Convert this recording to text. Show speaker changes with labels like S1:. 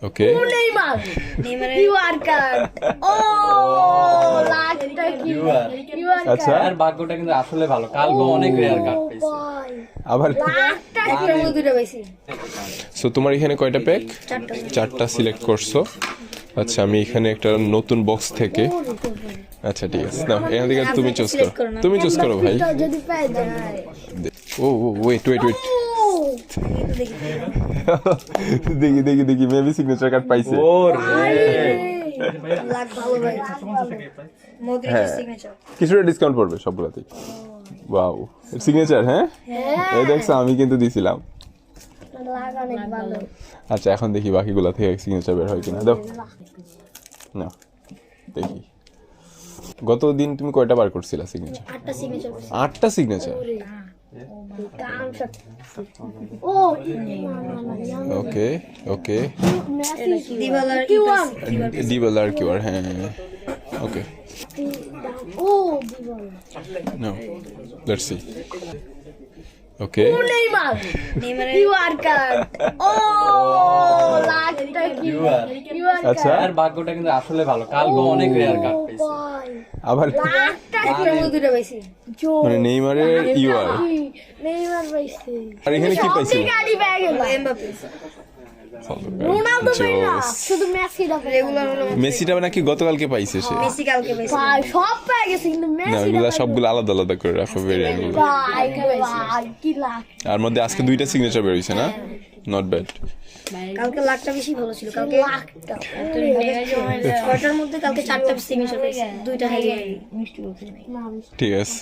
S1: ওকে
S2: Neymar QR card ও লাখটা QR
S1: আচ্ছা
S3: আর ভাগ্যটা কিন্তু আসলে ভালো, কালকে অনেক রেয়ার কার্ড পেয়েছি।
S1: আবার
S2: লাখটা কিউআর দুটো বেশি
S1: সো তোমার এখানে কয়টা প্যাক? চারটা সিলেক্ট করছো। আচ্ছা আমি এখানে একটা নতুন বক্স থেকে, আচ্ছা ঠিক আছে নাও এখান থেকে তুমি চুজ করো, তুমি চুজ করো ভাই।
S2: যদি পাই যায়
S1: ও ওয়েট দেখি দেখি দেখি মেবি সিগনেচার কার্ড পাইছে।
S2: লাখ ভালো ভাই মোদির সিগনেচার
S1: কিছুটা ডিসকাউন্ট পড়বে সবগুলোতেই। ওয়াও সিগনেচার, হ্যাঁ এই দেখছো আমি কিন্তু দিছিলাম।
S2: লাখ অনেক ভালো
S1: আচ্ছা এখন দেখি বাকিগুলা থেকে সিগনেচার বের হয় কিনা। দাও না দেখি গত দিন তুমি কয়টা বার করছিলা সিগনেচার?
S2: 8টা সিগনেচার
S1: 8টা সিগনেচার।
S2: ও
S1: ওকে ওকে
S2: দিবালার কিউআর
S1: ডিবলার কিউআর, হ্যাঁ ওকে
S2: ও Dybala
S1: now let's see. Okay
S2: Neymar QR card ও লাখটা কিউআর
S1: আচ্ছা
S3: আর ভাগ্যটা কিন্তু আসলে ভালো, কালকে অনেক রেয়ার কার্ড পেয়েছি।
S1: আবার
S2: লাখটা কিউআর দুটো বেশি
S1: মানে নেইমারের ইউআর।
S2: নেইমার পাইছে
S1: আর এখানে কি পাইছিল?
S2: গাড়ি ব্যাগ এমবাপ্পে রোনালদো পাই না, শুধু মেসি দা রেগুলার হলো
S1: মেসিটা নাকি গতকালকে পাইছে সে।
S2: মেসি কালকে পাইছে ভাই সব পেয়ে গেছে কিন্তু
S1: না
S2: মেসি
S1: ওইগুলা সবগুলো আলাদা আলাদা করে রাখো ভেরিয়েন্ট গুলো।
S2: ভাই ভাই কি লাখ
S1: আর মধ্যে আজকে 2টা সিগনেচার বের হইছে না, নট ব্যাড।
S2: কালকে লাখটা বেশি ভালো ছিল, কালকে লাখটা 6টার মধ্যে কালকে 4টা সিগনেচার পেয়েছে, 2টা হারিয়ে মিষ্টি বলছে
S1: ঠিক আছে।